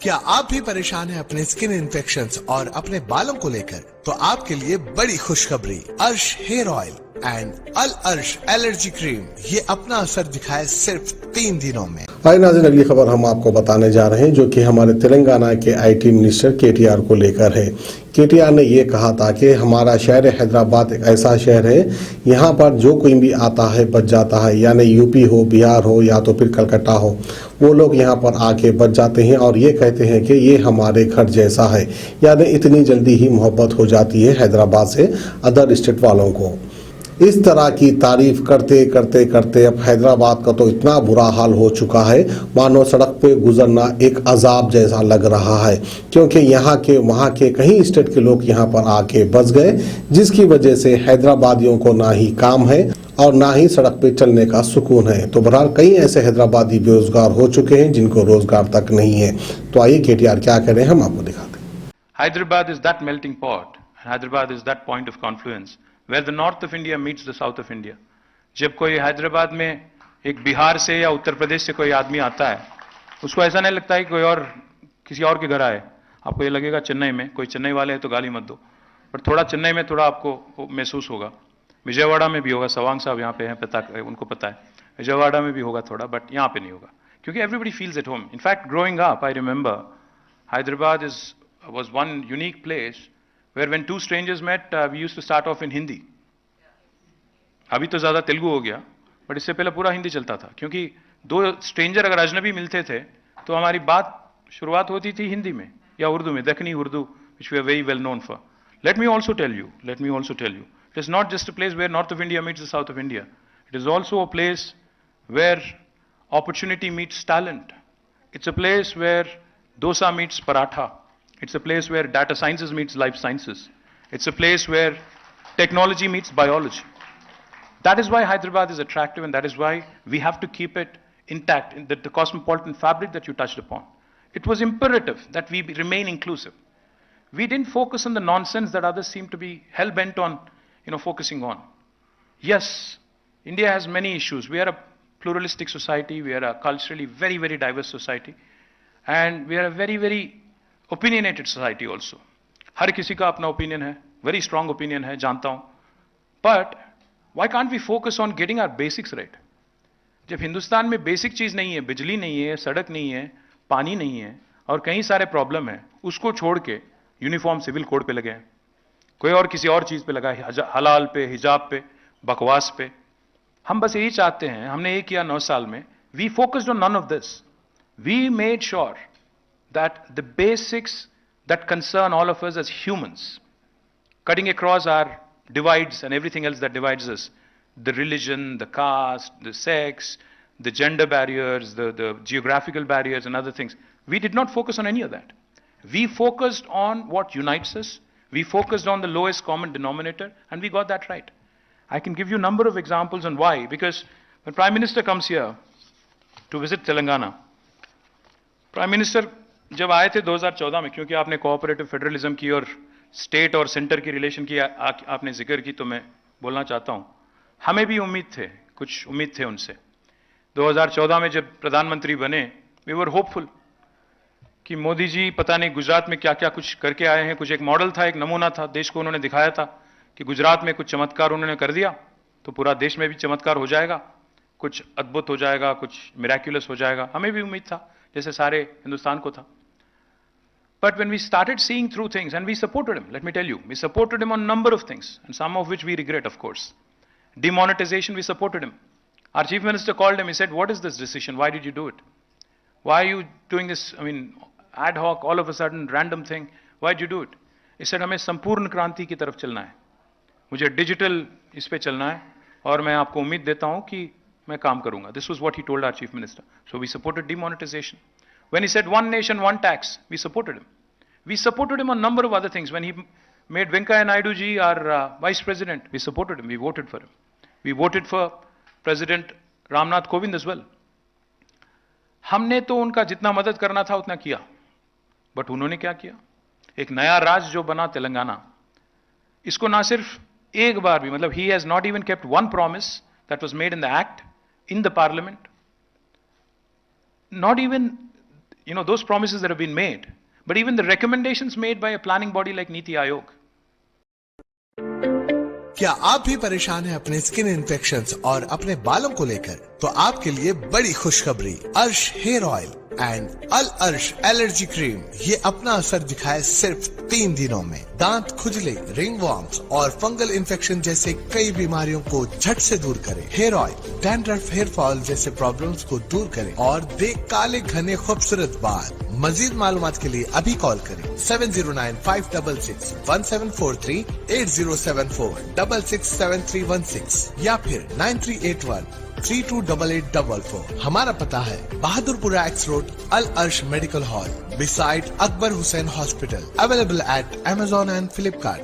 क्या आप भी परेशान हैं अपने स्किन इन्फेक्शंस और अपने बालों को लेकर? तो आपके लिए बड़ी खुशखबरी, अर्श हेयर ऑयल एंड अल अर्श एलर्जी क्रीम ये अपना असर दिखाए सिर्फ 3 दिनों में। भाई नाज़रीन, अगली खबर हम आपको बताने जा रहे हैं जो कि हमारे तेलंगाना के आईटी मिनिस्टर केटीआर को लेकर है। केटीआर ने ये कहा था कि हमारा शहर हैदराबाद एक ऐसा शहर है, यहाँ पर जो कोई भी आता है बच जाता है, यानी यूपी हो, बिहार हो या तो फिर कलकत्ता हो, वो लोग यहाँ पर आके बच जाते हैं और ये कहते हैं कि ये हमारे घर जैसा है, यानी इतनी जल्दी ही मोहब्बत हो जाती है हैदराबाद से अदर स्टेट वालों को। इस तरह की तारीफ करते करते करते अब हैदराबाद का तो इतना बुरा हाल हो चुका है, मानो सड़क पे गुजरना एक अजाब जैसा लग रहा है, क्योंकि यहाँ के वहाँ के कई स्टेट के लोग यहाँ पर आके बस गए, जिसकी वजह से हैदराबादियों को ना ही काम है और ना ही सड़क पे चलने का सुकून है। तो बहरहाल कई ऐसे हैदराबादी बेरोजगार हो चुके हैं जिनको रोजगार तक नहीं है। तो आइए केटीआर क्या करें हम आपको दिखाते हैं। Hyderabad is that melting pot. Hyderabad is that point of confluence where the north of India meets the south of India. जब कोई हैदराबाद में एक बिहार से या उत्तर प्रदेश से कोई आदमी आता है, उसको ऐसा नहीं लगता है कि कोई और किसी और के घर आए। आपको ये लगेगा चेन्नई में कोई चेन्नई वाले हैं तो गाली मत दो, पर थोड़ा चेन्नई में थोड़ा आपको महसूस होगा। विजयवाड़ा में भी होगा, सवांग साहब यहाँ पे हैं, उनको पता है। विजयवाड़ा में भी होगा थोड़ा, बट यहाँ पे नहीं होगा क्योंकि everybody feels at home. In fact growing up I remember Hyderabad was one unique place where when two strangers met, we used to start off in Hindi. अभी तो ज़्यादा तेलुगु हो गया, बट इससे पहले पूरा हिंदी चलता था, क्योंकि दो स्ट्रेंजर अगर अजनबी मिलते थे तो हमारी बात शुरुआत होती थी हिंदी में या उर्दू में, Dakhni Urdu, which we are very well known for. Let me also tell you, it is not just a place where north of India meets the south of India. It is also a place where opportunity meets talent. It's a place where dosa meets paratha. It's a place where data sciences meets life sciences. It's a place where technology meets biology. That is why Hyderabad is attractive, and that is why we have to keep it intact in the cosmopolitan fabric that you touched upon. It was imperative that we remain inclusive. We didn't focus on the nonsense that others seem to be hell-bent on, focusing on. Yes, India has many issues. We are a pluralistic society. We are a culturally very, very diverse society. And we are a very, very opinionated society also. हर किसी का अपना opinion है, very strong opinion है, जानता हूँ. But why can't we focus on getting our basics right? जब हिंदुस्तान में basic चीज नहीं है, बिजली नहीं है, सड़क नहीं है, पानी नहीं है और कई सारे प्रॉब्लम है, उसको छोड़ के यूनिफॉर्म सिविल कोड पे लगे हैं, कोई और किसी और चीज पे लगा है, हलाल पे, हिजाब पे, बकवास पे। हम बस यही चाहते हैं, हमने ये किया 9 साल में। We focused on none of this. We made sure that the basics that concern all of us as humans, cutting across our divides and everything else that divides us, the religion, the caste, the sex, the gender barriers, the geographical barriers and other things, we did not focus on any of that. We focused on what unites us. We focused on the lowest common denominator, and we got that right. I can give you a number of examples on why, because when Prime Minister comes here to visit Telangana, Prime Minister जब आए थे 2014 में, क्योंकि आपने cooperative federalism की और state और centre की रिलेशन की आपने जिक्र की, तो मैं बोलना चाहता हूं, हमें भी कुछ उम्मीद थे उनसे। 2014 में जब प्रधानमंत्री बने, वी वर होपफुल कि मोदी जी पता नहीं गुजरात में क्या क्या कुछ करके आए हैं। कुछ एक मॉडल था, एक नमूना था, देश को उन्होंने दिखाया था कि गुजरात में कुछ चमत्कार उन्होंने कर दिया तो पूरा देश में भी चमत्कार हो जाएगा, कुछ अद्भुत हो जाएगा, कुछ मिराक्युलस हो जाएगा। हमें भी उम्मीद था, जैसे सारे हिंदुस्तान को था। But when we started seeing through things, and we supported him, let me tell you, we supported him on a number of things, and some of which we regret, of course. Demonetization, we supported him. Our chief minister called him, he said, what is this decision? Why did you do it? Why are you doing this, ad hoc, all of a sudden, random thing? Why did you do it? He said, हमें संपूर्ण क्रांति की तरफ चलना है, मुझे digital इस पे चलना है, और मैं आपको उम्मीद देता हूं कि मैं काम करूंगा. This was what he told our chief minister. So we supported demonetization. When he said one nation, one tax, we supported him. We supported him on a number of other things. When he made Venkaiah Naidu ji our vice president, we supported him. We voted for him. We voted for President Ramnath Kovind as well. हमने तो उनका जितना मदद करना था उतना किया, but उन्होंने क्या किया? एक नया राज्य जो बना तेलंगाना, इसको ना सिर्फ एक बार भी, मतलब he has not even kept one promise that was made in the act, in the parliament. Not even those promises that have been made, but even the recommendations made by a planning body like Niti Aayog. क्या आप भी परेशान हैं अपने skin infections और अपने बालों को लेकर? तो आपके लिए बड़ी खुशखबरी, अर्श हेयर ऑयल एंड अल अर्श एलर्जी क्रीम ये अपना असर दिखाए सिर्फ 3 दिनों में। दांत खुजले, रिंगवॉर्म्स और फंगल इन्फेक्शन जैसे कई बीमारियों को झट से दूर करे। Hair oil dandruff, hair fall जैसे प्रॉब्लम्स को दूर करे और दे काले घने खूबसूरत बाल। मजीद मालूमात के लिए अभी कॉल करें 7095661743 8074 667316 या फिर 9381328844। हमारा पता है बहादुरपुरा एक्स रोड, अल अर्श medical hall, beside Akbar Hussain hospital. Available at Amazon and Flipkart।